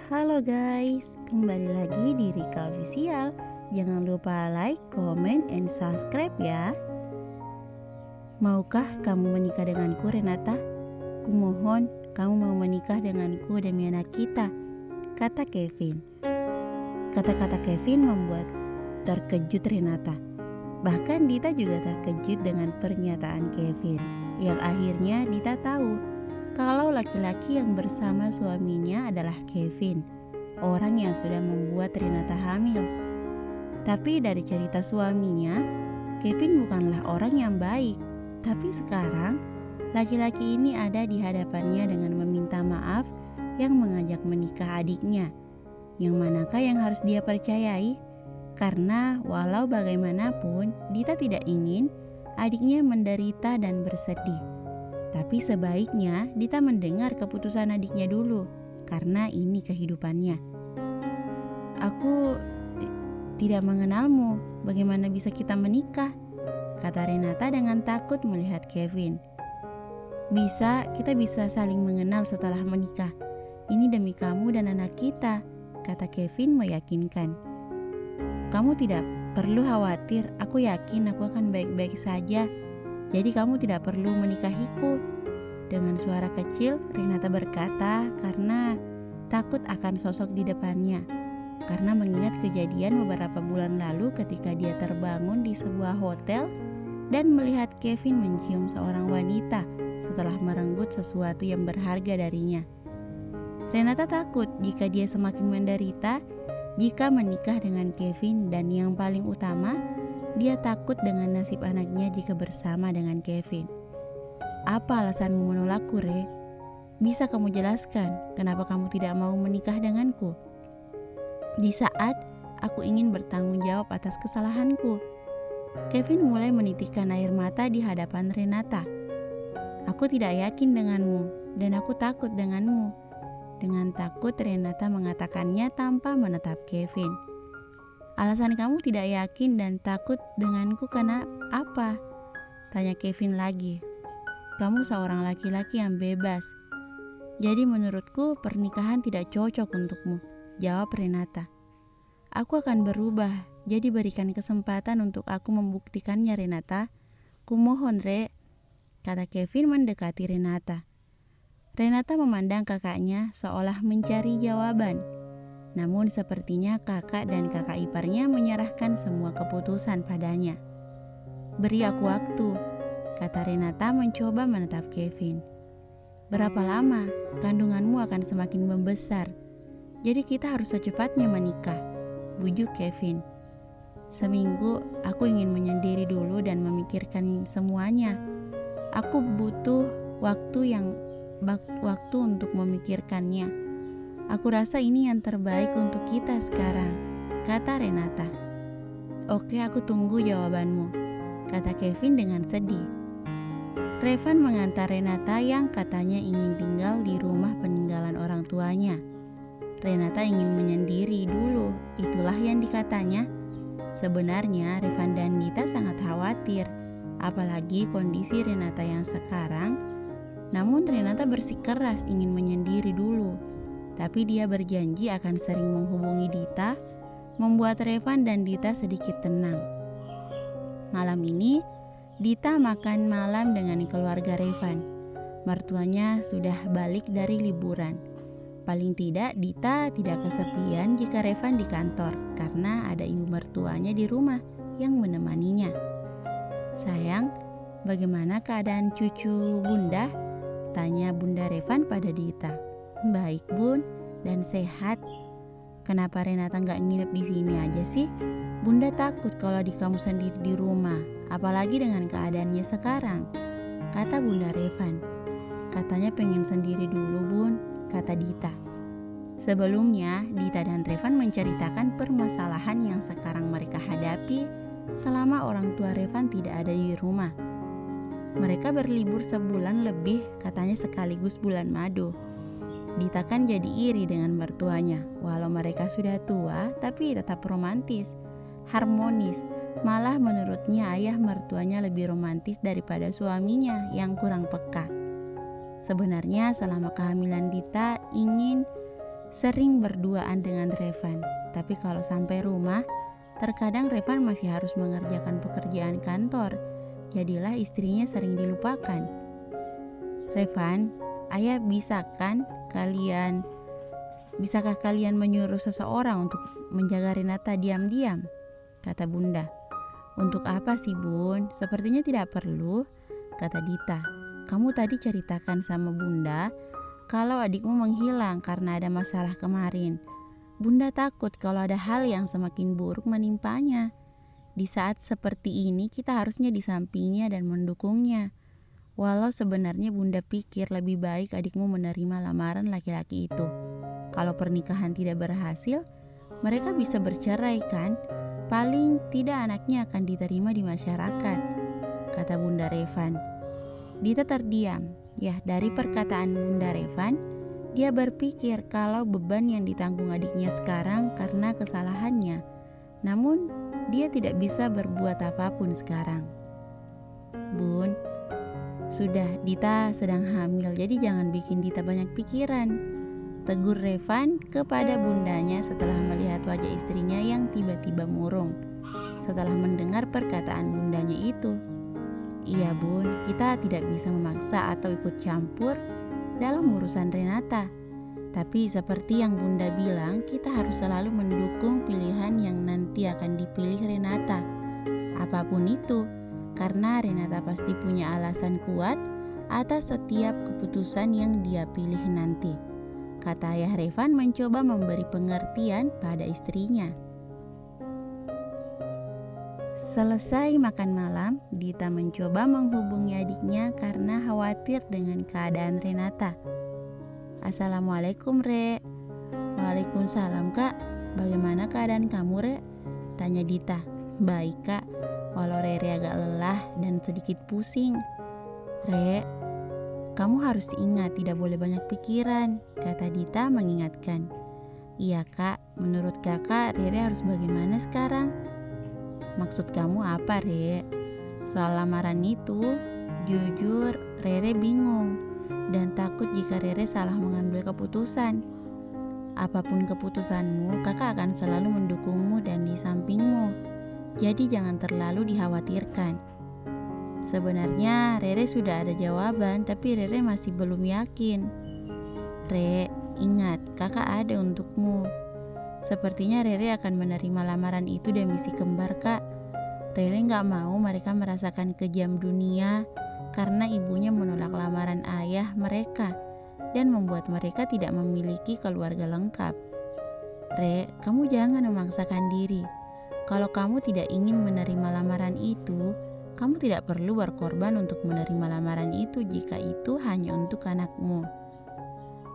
Halo guys, kembali lagi di Rika Official. Jangan lupa like, comment, and subscribe ya. Maukah kamu menikah denganku, Renata? Kumohon kamu mau menikah denganku demi anak kita, kata Kevin. Kata-kata Kevin membuat terkejut Renata. Bahkan Dita juga terkejut dengan pernyataan Kevin, yang akhirnya Dita tahu kalau laki-laki yang bersama suaminya adalah Kevin, orang yang sudah membuat Renata hamil. Tapi dari cerita suaminya, Kevin bukanlah orang yang baik. Tapi sekarang, laki-laki ini ada di hadapannya dengan meminta maaf yang mengajak menikah adiknya. Yang manakah yang harus dia percayai? Karena walau bagaimanapun, Dita tidak ingin adiknya menderita dan bersedih. Tapi sebaiknya Dita mendengar keputusan adiknya dulu, karena ini kehidupannya. Aku tidak mengenalmu, bagaimana bisa kita menikah? Kata Renata dengan takut melihat Kevin. Kita bisa saling mengenal setelah menikah. Ini demi kamu dan anak kita, kata Kevin meyakinkan. Kamu tidak perlu khawatir, aku yakin aku akan baik-baik saja. Jadi kamu tidak perlu menikahiku. Dengan suara kecil, Renata berkata karena takut akan sosok di depannya. Karena mengingat kejadian beberapa bulan lalu ketika dia terbangun di sebuah hotel dan melihat Kevin mencium seorang wanita setelah merenggut sesuatu yang berharga darinya. Renata takut jika dia semakin menderita jika menikah dengan Kevin, dan yang paling utama, dia takut dengan nasib anaknya jika bersama dengan Kevin. Apa alasanmu menolakku, Re? Bisa kamu jelaskan kenapa kamu tidak mau menikah denganku? Di saat aku ingin bertanggung jawab atas kesalahanku. Kevin mulai menitikkan air mata di hadapan Renata. Aku tidak yakin denganmu dan aku takut denganmu. Dengan takut Renata mengatakannya tanpa menatap Kevin. Alasan kamu tidak yakin dan takut denganku karena apa? Tanya Kevin lagi. Kamu seorang laki-laki yang bebas. Jadi menurutku pernikahan tidak cocok untukmu, jawab Renata. Aku akan berubah, jadi berikan kesempatan untuk aku membuktikannya, Renata. Kumohon, Re, kata Kevin mendekati Renata. Renata memandang kakaknya seolah mencari jawaban. Namun sepertinya kakak dan kakak iparnya menyerahkan semua keputusan padanya. Beri aku waktu, kata Renata mencoba menatap Kevin. Berapa lama? Kandunganmu akan semakin membesar. Jadi kita harus secepatnya menikah, bujuk Kevin. Seminggu aku ingin menyendiri dulu dan memikirkan semuanya. Aku butuh waktu untuk memikirkannya. Aku rasa ini yang terbaik untuk kita sekarang, kata Renata. Oke, aku tunggu jawabanmu, kata Kevin dengan sedih. Revan mengantar Renata yang katanya ingin tinggal di rumah peninggalan orang tuanya. Renata ingin menyendiri dulu, itulah yang dikatanya. Sebenarnya Revan dan Dita sangat khawatir, apalagi kondisi Renata yang sekarang. Namun Renata bersikeras ingin menyendiri dulu. Tapi dia berjanji akan sering menghubungi Dita, membuat Revan dan Dita sedikit tenang. Malam ini, Dita makan malam dengan keluarga Revan. Mertuanya sudah balik dari liburan. Paling tidak, Dita tidak kesepian jika Revan di kantor, karena ada ibu mertuanya di rumah yang menemaninya. Sayang, bagaimana keadaan cucu bunda? Tanya Bunda Revan pada Dita. Baik bun, dan sehat. Kenapa Renata nggak nginep di sini aja sih? Bunda takut kalau adik kamu sendiri di rumah, apalagi dengan keadaannya sekarang, kata Bunda Revan. Katanya pengen sendiri dulu bun, kata Dita. Sebelumnya, Dita dan Revan menceritakan permasalahan yang sekarang mereka hadapi selama orang tua Revan tidak ada di rumah. Mereka berlibur sebulan lebih, katanya sekaligus bulan madu. Dita kan jadi iri dengan mertuanya, walau mereka sudah tua tapi tetap romantis, harmonis. Malah menurutnya ayah mertuanya lebih romantis daripada suaminya yang kurang peka. Sebenarnya selama kehamilan Dita ingin sering berduaan dengan Revan. Tapi kalau sampai rumah, terkadang Revan masih harus mengerjakan pekerjaan kantor. Jadilah istrinya sering dilupakan. Revan, ayah bisakah kalian menyuruh seseorang untuk menjaga Renata diam-diam? Kata Bunda. Untuk apa sih Bun? Sepertinya tidak perlu, kata Dita. Kamu tadi ceritakan sama Bunda kalau adikmu menghilang karena ada masalah kemarin. Bunda takut kalau ada hal yang semakin buruk menimpanya. Di saat seperti ini kita harusnya di sampingnya dan mendukungnya. Walau sebenarnya Bunda pikir lebih baik adikmu menerima lamaran laki-laki itu. Kalau pernikahan tidak berhasil, mereka bisa bercerai kan? Paling tidak anaknya akan diterima di masyarakat, kata Bunda Revan. Dita terdiam. Ya, dari perkataan Bunda Revan, dia berpikir kalau beban yang ditanggung adiknya sekarang karena kesalahannya. Namun, dia tidak bisa berbuat apapun sekarang. Bun, sudah Dita sedang hamil, jadi jangan bikin Dita banyak pikiran, tegur Revan kepada bundanya setelah melihat wajah istrinya yang tiba-tiba murung setelah mendengar perkataan bundanya itu. Iya Bun, kita tidak bisa memaksa atau ikut campur dalam urusan Renata. Tapi seperti yang Bunda bilang, kita harus selalu mendukung pilihan yang nanti akan dipilih Renata. Apapun itu, karena Renata pasti punya alasan kuat atas setiap keputusan yang dia pilih nanti, kata ayah Revan mencoba memberi pengertian pada istrinya. Selesai makan malam, Dita mencoba menghubungi adiknya karena khawatir dengan keadaan Renata. Assalamualaikum Re. Waalaikumsalam Kak. Bagaimana keadaan kamu Re? Tanya Dita. Baik Kak, walau Rere agak lelah dan sedikit pusing. Re, kamu harus ingat tidak boleh banyak pikiran, kata Dita mengingatkan. Iya Kak, menurut kakak Rere harus bagaimana sekarang? Maksud kamu apa Re? Soal lamaran itu, jujur Rere bingung dan takut jika Rere salah mengambil keputusan. Apapun keputusanmu, kakak akan selalu mendukungmu dan di sampingmu. Jadi jangan terlalu dikhawatirkan. Sebenarnya Rere sudah ada jawaban, tapi Rere masih belum yakin. Re, ingat kakak ada untukmu. Sepertinya Rere akan menerima lamaran itu demi si kembar Kak. Rere gak mau mereka merasakan kejam dunia karena ibunya menolak lamaran ayah mereka dan membuat mereka tidak memiliki keluarga lengkap. Re, kamu jangan memaksakan diri. Kalau kamu tidak ingin menerima lamaran itu, kamu tidak perlu berkorban untuk menerima lamaran itu jika itu hanya untuk anakmu.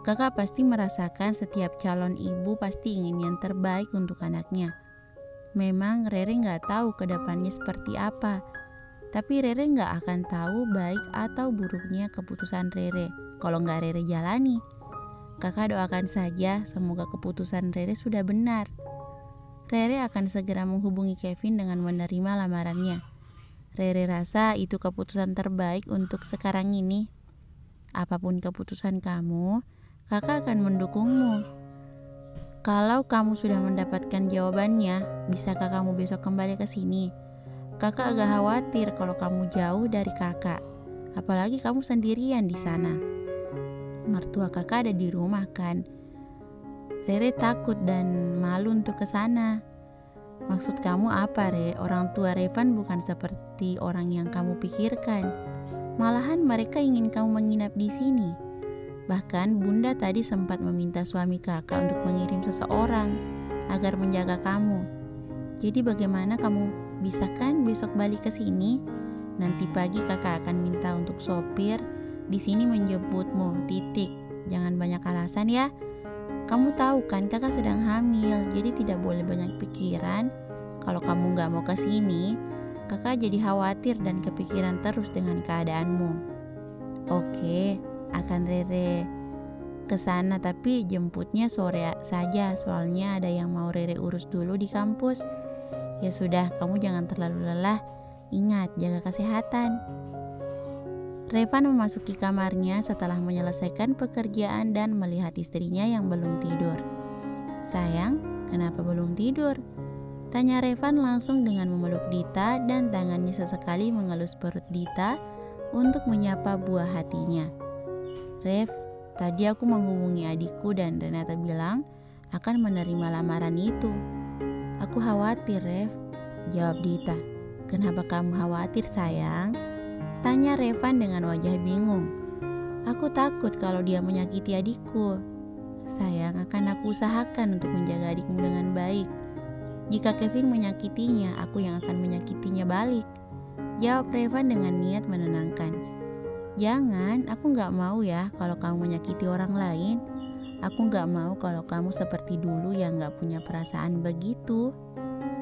Kakak pasti merasakan setiap calon ibu pasti ingin yang terbaik untuk anaknya. Memang Rere gak tahu ke depannya seperti apa, tapi Rere gak akan tahu baik atau buruknya keputusan Rere kalau gak Rere jalani. Kakak doakan saja semoga keputusan Rere sudah benar. Rere akan segera menghubungi Kevin dengan menerima lamarannya. Rere rasa itu keputusan terbaik untuk sekarang ini. Apapun keputusan kamu, kakak akan mendukungmu. Kalau kamu sudah mendapatkan jawabannya, bisakah kamu besok kembali ke sini? Kakak agak khawatir kalau kamu jauh dari kakak, apalagi kamu sendirian di sana. Mertua kakak ada di rumah kan? Rere takut dan malu untuk ke sana. Maksud kamu apa, Re? Orang tua Revan bukan seperti orang yang kamu pikirkan. Malahan mereka ingin kamu menginap di sini. Bahkan Bunda tadi sempat meminta suami kakak untuk mengirim seseorang agar menjaga kamu. Jadi bagaimana kamu bisa kan besok balik ke sini? Nanti pagi kakak akan minta untuk sopir di sini menjemputmu. Titik. Jangan banyak alasan ya. Kamu tahu kan kakak sedang hamil, jadi tidak boleh banyak pikiran. Kalau kamu gak mau ke sini, kakak jadi khawatir dan kepikiran terus dengan keadaanmu. Oke, akan Rere ke sana, tapi jemputnya sore saja, soalnya ada yang mau Rere urus dulu di kampus. Ya sudah, kamu jangan terlalu lelah. Ingat, jaga kesehatan. Revan memasuki kamarnya setelah menyelesaikan pekerjaan dan melihat istrinya yang belum tidur. "Sayang, kenapa belum tidur?" tanya Revan langsung dengan memeluk Dita dan tangannya sesekali mengelus perut Dita untuk menyapa buah hatinya. "Rev, tadi aku menghubungi adikku dan Renata bilang akan menerima lamaran itu." "Aku khawatir, Rev," jawab Dita. "Kenapa kamu khawatir, sayang?" tanya Revan dengan wajah bingung. "Aku takut kalau dia menyakiti adikku." "Sayang, akan aku usahakan untuk menjaga adikmu dengan baik. Jika Kevin menyakitinya, aku yang akan menyakitinya balik," jawab Revan dengan niat menenangkan. "Jangan, aku gak mau ya kalau kamu menyakiti orang lain. Aku gak mau kalau kamu seperti dulu yang gak punya perasaan begitu,"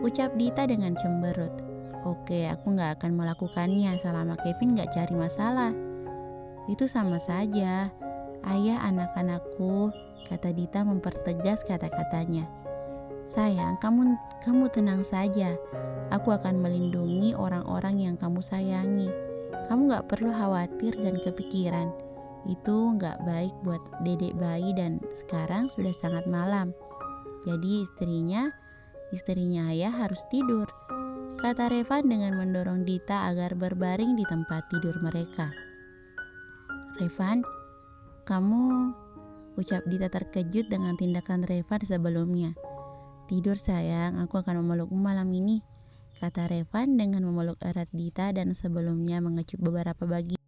ucap Dita dengan cemberut. "Oke, aku gak akan melakukannya selama Kevin gak cari masalah." "Itu sama saja, ayah anak-anakku," kata Dita mempertegas kata-katanya. "Sayang, kamu tenang saja. Aku akan melindungi orang-orang yang kamu sayangi. Kamu gak perlu khawatir dan kepikiran. Itu gak baik buat dedek bayi dan sekarang sudah sangat malam. Jadi istrinya ayah harus tidur," kata Revan dengan mendorong Dita agar berbaring di tempat tidur mereka. "Revan, kamu," ucap Dita terkejut dengan tindakan Revan sebelumnya. "Tidur sayang, aku akan memelukmu malam ini," kata Revan dengan memeluk erat Dita dan sebelumnya mengecup beberapa bagian.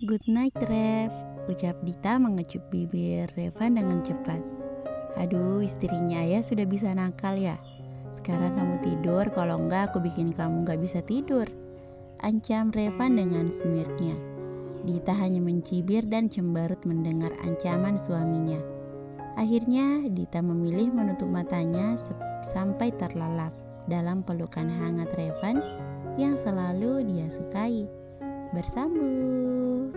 "Good night, Rev," ucap Dita mengecup bibir Revan dengan cepat. "Aduh, istrinya ayah sudah bisa nakal ya. Sekarang kamu tidur, kalau enggak aku bikin kamu gak bisa tidur," ancam Revan dengan semirnya. Dita hanya mencibir dan cemberut mendengar ancaman suaminya. Akhirnya Dita memilih menutup matanya sampai terlelap dalam pelukan hangat Revan yang selalu dia sukai. Bersambung.